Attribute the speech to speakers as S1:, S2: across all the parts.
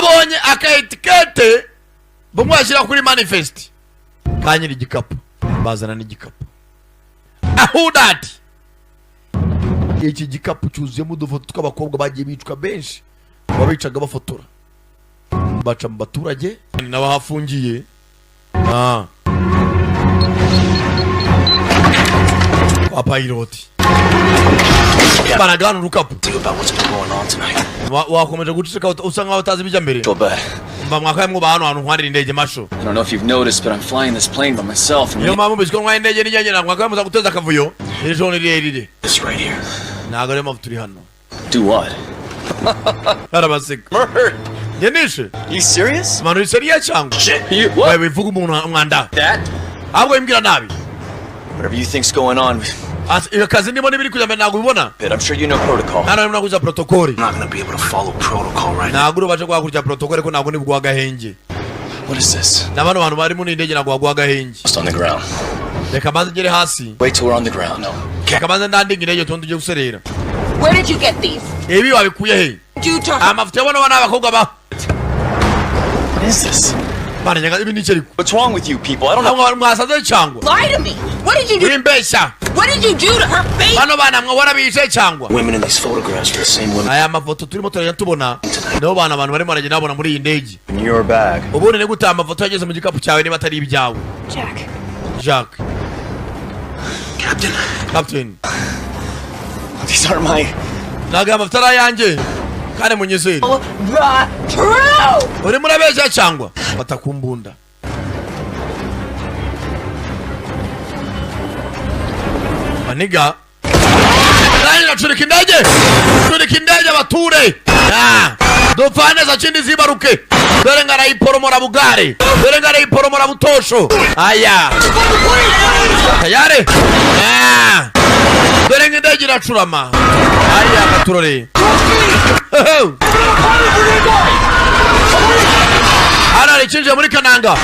S1: babonye akaetikete bamwashyira kuri manifest kanyiri igikapu bazana n'igikapu aho that iki gikapu cyuzuyemo udufoto tw'abakobwa bagiye bicwa benshi babicaga bafotora baca mu baturage n'abahafungiye kwa pilot baragana urukapu wakomeje gucika usanga batazi bijya mbere mwakaye ba hano ntwarira indege masho.
S2: I don't know if you've noticed, but I'm flying this plane by myself.
S1: Yo mama biziko ntwaye indege n'inyange na mwakaye muza guteza akavuyo ejo ni rerire
S2: This right here.
S1: Nago remo turi hano.
S2: Do what?
S1: Arabasik
S2: Murder.
S1: Yenishe.
S2: You serious?
S1: Manu seriya cyangwa
S2: You what?
S1: wewe bivuga umuntu mwanda
S2: That?
S1: ahubwo imbwira nabi
S2: Whatever you think's going on.
S1: Kazi ndimo nibiri kujya mbere nago ubibona.
S2: I'm sure you know protocol.
S1: Nana mna kuza protocol.
S2: I'm not going to be able to follow protocol right now.
S1: Nago baje kwa kurya protocol ko nago nibwo gahenge.
S2: What is this?
S1: Nabano bantu bari mu ndege nago gahenge.
S2: Just on the ground.
S1: Reka maze ngere hasi.
S2: Wait till we're on the ground. No.
S1: Reka maze ndandinga indege tondu je guserera.
S3: Where did you get these?
S1: Ebi wabikuye he? Amafuta bano bana abakobwa ba.
S2: What is this?
S1: Bana nyaga ibi nicyo riko.
S2: What's wrong with you people? I don't know.
S1: Mwasaze cyangwa.
S3: Lie to me. What did you do?
S1: Imbesha.
S3: What did you do to her face?
S1: Bano bana mwabona bishe cyangwa.
S2: Women in these photographs are the same women.
S1: Aya mafoto turimo turajya tubona. No bana abantu bari maranye nabona muri iyi ndege.
S2: In your bag.
S1: Ubone ne guta amafoto yageze mu gikapu cyawe niba atari ibyawe. Jack. Captain.
S2: These aren't my.
S1: Naga amafoto yanjye. Kane munyizeri.
S3: True.
S1: Uri murabeshya cyangwa batakumbunda. Maniga. Nani nachurika indege? Churika indege bature. Dopane za chindi zibaruke. Dore ngara iporomora bugare. Dore ngara iporomora butosho. Aya. Tayari? Dore ngindege iracurama. Aya baturore. Ara rikinje muri Kananga.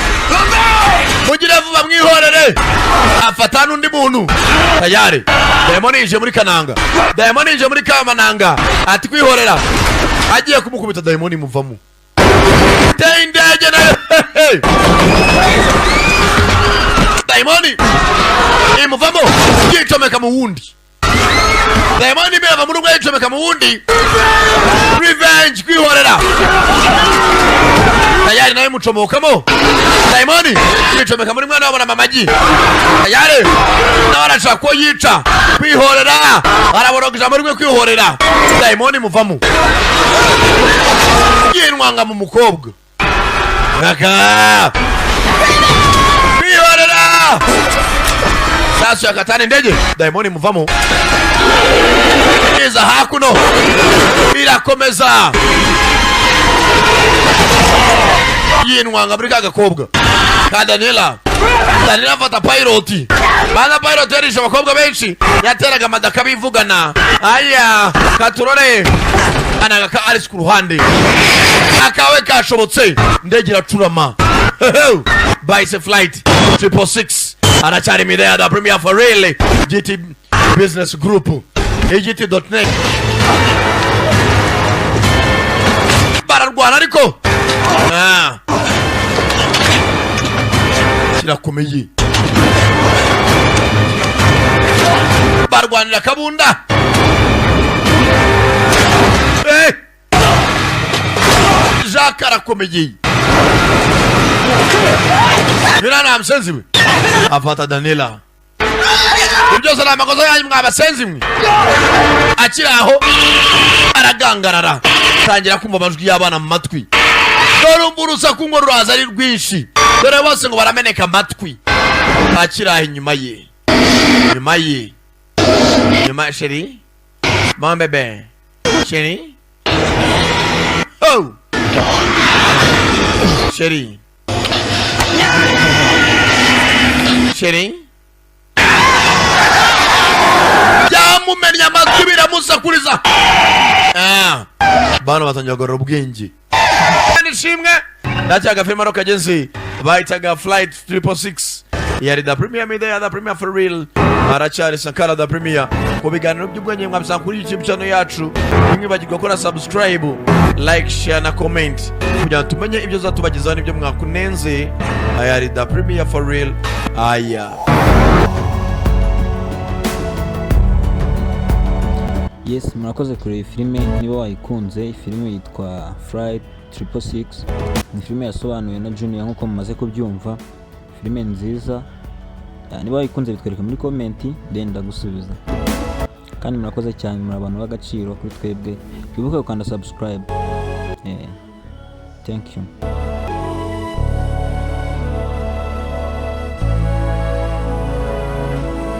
S1: Mugire vuba mwihorere. Afata nundi muntu. Tayari. Diamond ije muri Kananga. Diamond ije muri Kamananga. Ati kwihorera. Agiye kumukubita Diamond muvamo. Tendege na. Diamond. Muvamo. Yitomeka mu wundi. Diamond beva muri ngwe yitomeka mu wundi. Revenge kwihorera. Tayari naye mucomokamo. Diamond yicomeka muri mwana wabona mamaji. Tayari nabarashaka ko yica kwihorera. Araborogeje muri mwe kwihorera. Diamond muvamo. Yinwanga mu mukobwa. Raka. Kwihorera. Sasa yakatane ndege. Diamond muvamo. Iza hakuno. Irakomeza. Yinwanga muri kagakobwa ka Daniela fata pilot bana pilot yarisha abakobwa benshi yateraga amadaka bivugana aya katurore anagaka Alice ku ruhande akawe kashobotse ndege iracurama Bice flight 666 anacyari midaya da premier for really GT business group agt.net bararwana ariko kirakomeye barwanira kabunda Jacques arakomeye birana amsenzi we afata Daniela ibyo sana amakosa yanyu mwabasenzi mwe akiraho aragangarara tangira kumva amajwi y'abana mu matwi dore umburusa kungo ruraza ari rwinshi dore bose ngo barameneka amatwi akiraho inyuma ye nyuma sheri bon bébé sheri oh sheri yamumenya amatwi biramusakuriza bano batangira gorora ubwenge nishimwe ndacyaga filmaro kagenzi baitaga flight 666 yari da premier media da premier for real arachari Sankara da premier ku biganiro by'ubwenge mwabisanga kuri YouTube channel yacu mwibagirwa gukora subscribe like share na comment kugira ngo tumenye ibyo zatubagezaho n'ibyo mwakunenze. Aya ari the premiere for real. Aya
S4: yes, murakoze kureba filime. Niba wayikunze, filime yitwa Flight 666. Ni filime yasobanuwe na Junior nkuko mumaze kubyumva. Filime nziza. Niba wayikunze bitwereka muri comment, then ndagusubiza. Kandi murakoze cyane, muri abantu b'agaciro kuri twebwe. Twibuke gukanda subscribe. Thank you.